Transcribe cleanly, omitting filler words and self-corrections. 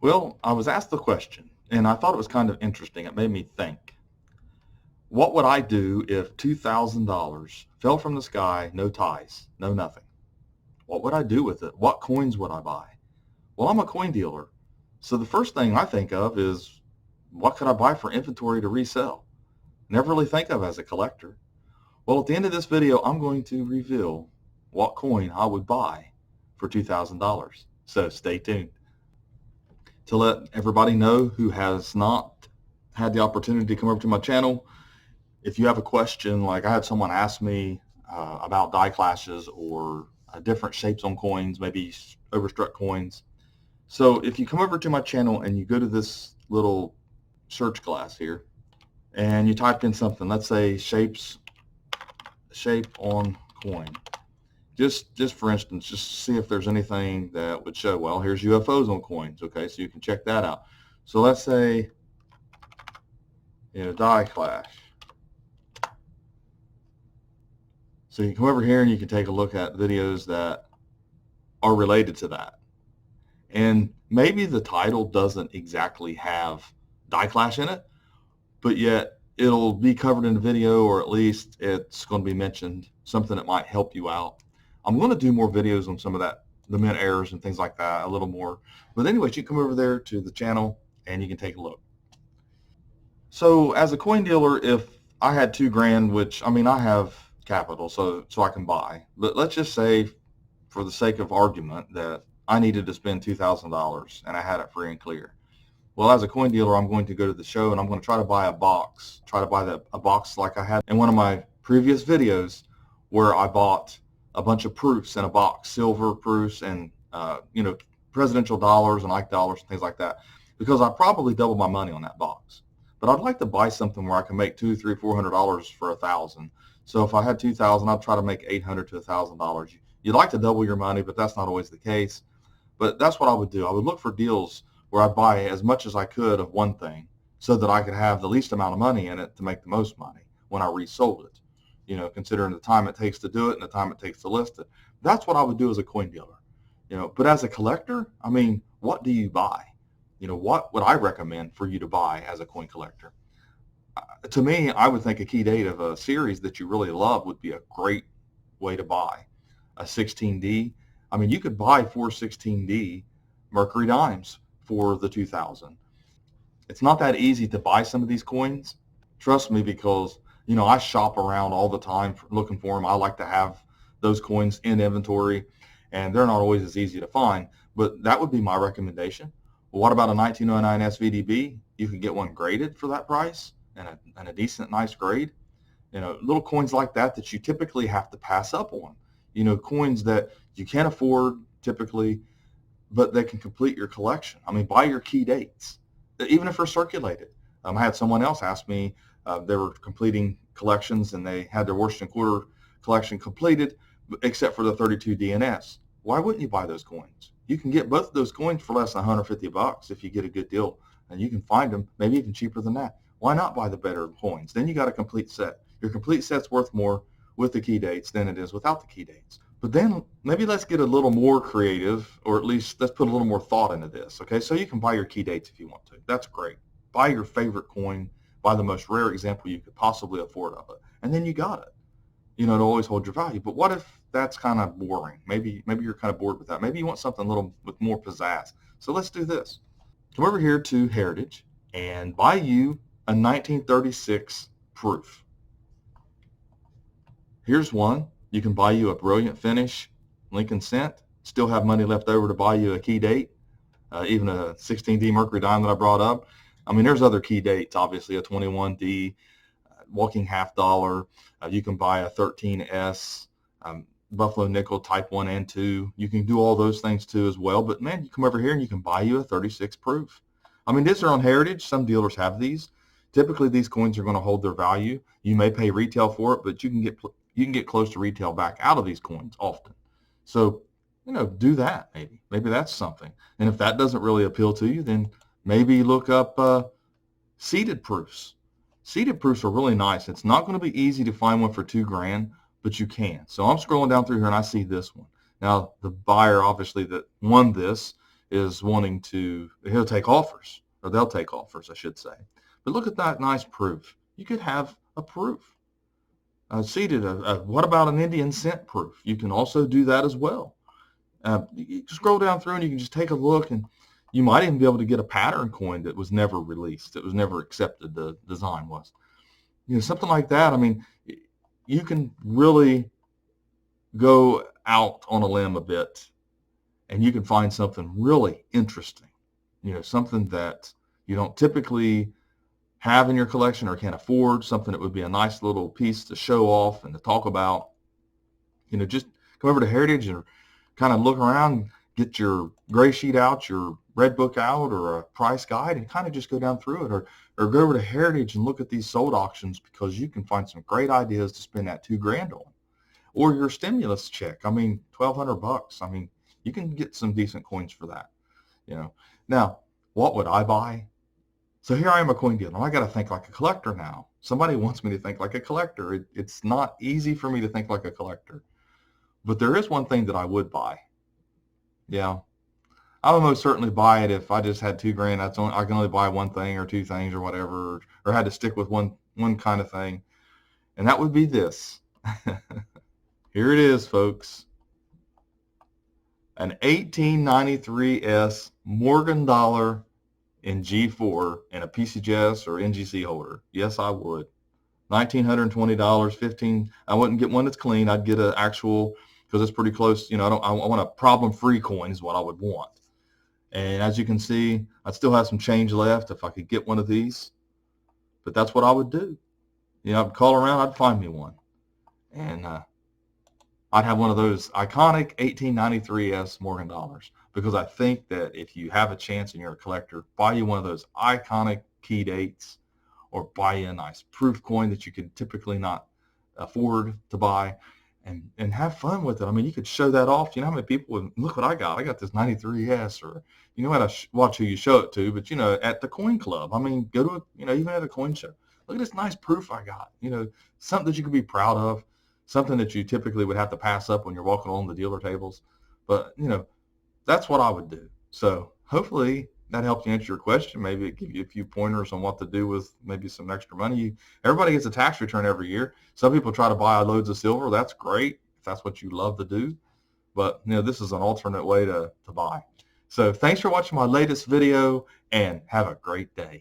Well, I was asked the question, and I thought it was kind of interesting. It made me think. What would I do if $2,000 fell from the sky, no ties, no nothing? What would I do with it? What coins would I buy? Well, I'm a coin dealer. So the first thing I think of is what could I buy for inventory to resell? Never really think of as a collector. Well, at the end of this video, I'm going to reveal what coin I would buy for $2,000. So stay tuned. To let everybody know who has not had the opportunity to come over to my channel, if you have a question, like I had someone ask me about die clashes or different shapes on coins, maybe overstruck coins. So if you come over to my channel and you go to this little search glass here and you type in something, let's say shape on coin. Just for instance, just see if there's anything that would show, well, here's UFOs on coins. Okay, so you can check that out. So let's say, die clash. So you come over here and you can take a look at videos that are related to that. And maybe the title doesn't exactly have die clash in it, but yet it'll be covered in the video, or at least it's going to be mentioned, something that might help you out. I'm going to do more videos on some of that, the mint errors and things like that, a little more. But anyways, you come over there to the channel and you can take a look. So as a coin dealer, if I had $2,000, which, I mean, I have capital, so I can buy. But let's just say, for the sake of argument, that I needed to spend $2,000 and I had it free and clear. Well, as a coin dealer, I'm going to go to the show and I'm going to try to buy a box, a box like I had in one of my previous videos where I bought a bunch of proofs in a box, silver proofs and, presidential dollars and Ike dollars and things like that, because I probably doubled my money on that box. But I'd like to buy something where I can make $200, $300, $400 for 1,000. So if I had 2,000, I'd try to make $800 to $1,000. You'd like to double your money, but that's not always the case. But that's what I would do. I would look for deals where I'd buy as much as I could of one thing so that I could have the least amount of money in it to make the most money when I resold it, considering the time it takes to do it and the time it takes to list it. That's what I would do as a coin dealer. But as a collector, I mean, what do you buy? What would I recommend for you to buy as a coin collector? To me, I would think a key date of a series that you really love would be a great way to buy. A 16D. I mean, you could buy 4 16D Mercury dimes for the 2,000. It's not that easy to buy some of these coins. Trust me, because I shop around all the time looking for them. I like to have those coins in inventory, and they're not always as easy to find. But that would be my recommendation. Well, what about a 1909 SVDB? You can get one graded for that price and a decent, nice grade. Little coins like that you typically have to pass up on. Coins that you can't afford typically, but they can complete your collection. I mean, buy your key dates, even if they're circulated. I had someone else ask me, they were completing collections and they had their Washington Quarter collection completed, except for the 32 DNS. Why wouldn't you buy those coins? You can get both of those coins for less than $150 if you get a good deal, and you can find them maybe even cheaper than that. Why not buy the better coins? Then you got a complete set. Your complete set's worth more with the key dates than it is without the key dates. But then maybe let's get a little more creative, or at least let's put a little more thought into this. Okay, so you can buy your key dates if you want to. That's great. Buy your favorite coin, buy the most rare example you could possibly afford of it, and then you got it. To always hold your value. But what if that's kind of boring? Maybe you're kind of bored with that. Maybe you want something a little with more pizzazz. So let's do this. Come over here to Heritage and buy you a 1936 proof. Here's one. You can buy you a brilliant finish Lincoln Cent. Still have money left over to buy you a key date, even a 16D Mercury dime that I brought up. I mean, there's other key dates, obviously, a 21D, walking half dollar. You can buy a 13S, Buffalo Nickel Type 1 and 2. You can do all those things too as well. But man, you come over here and you can buy you a 36 proof. I mean, these are on Heritage. Some dealers have these. Typically, these coins are going to hold their value. You may pay retail for it, but you can get close to retail back out of these coins often. So, do that maybe. Maybe that's something. And if that doesn't really appeal to you, then maybe look up seated proofs. Seated proofs are really nice. It's not going to be easy to find one for $2,000, but you can. So I'm scrolling down through here and I see this one. Now, the buyer, obviously, that won this is wanting to, he'll take offers, or they'll take offers, I should say. But look at that nice proof. You could have a proof. Seated, what about an Indian cent proof? You can also do that as well. You scroll down through and you can just take a look, and you might even be able to get a pattern coin that was never released. It was never accepted, the design was. Something like that. I mean, you can really go out on a limb a bit, and you can find something really interesting, something that you don't typically have in your collection or can't afford, something that would be a nice little piece to show off and to talk about. Just come over to Heritage and kind of look around, get your gray sheet out, your red book out, or a price guide, and kind of just go down through it, or go over to Heritage and look at these sold auctions, because you can find some great ideas to spend that $2,000 on, or your stimulus check. I mean, $1,200. I mean, you can get some decent coins for that. Now, what would I buy? So here I am, a coin dealer. I got to think like a collector now. Somebody wants me to think like a collector. It's not easy for me to think like a collector. But there is one thing that I would buy. Yeah. I would most certainly buy it if I just had $2,000. I can only buy one thing or two things or whatever, or had to stick with one kind of thing. And that would be this. Here it is, folks. An 1893S Morgan dollar in G4 and a PCGS or NGC holder. Yes, I would. $1,920, $15. I wouldn't get one that's clean. I'd get an actual, because it's pretty close. I want a problem-free coin is what I would want. And as you can see, I still have some change left if I could get one of these. But that's what I would do. I'd call around, I'd find me one. And I'd have one of those iconic 1893S Morgan dollars, because I think that if you have a chance and you're a collector, buy you one of those iconic key dates, or buy you a nice proof coin that you could typically not afford to buy, and have fun with it. I mean, you could show that off. How many people would, look what I got. I got this 93S, or how to watch who you show it to, but at the coin club. I mean, go to even at a coin show. Look at this nice proof I got. Something that you could be proud of. Something that you typically would have to pass up when you're walking along the dealer tables. But, that's what I would do. So hopefully that helps you answer your question. Maybe it gives you a few pointers on what to do with maybe some extra money. Everybody gets a tax return every year. Some people try to buy loads of silver. That's great if that's what you love to do. But, this is an alternate way to buy. So thanks for watching my latest video, and have a great day.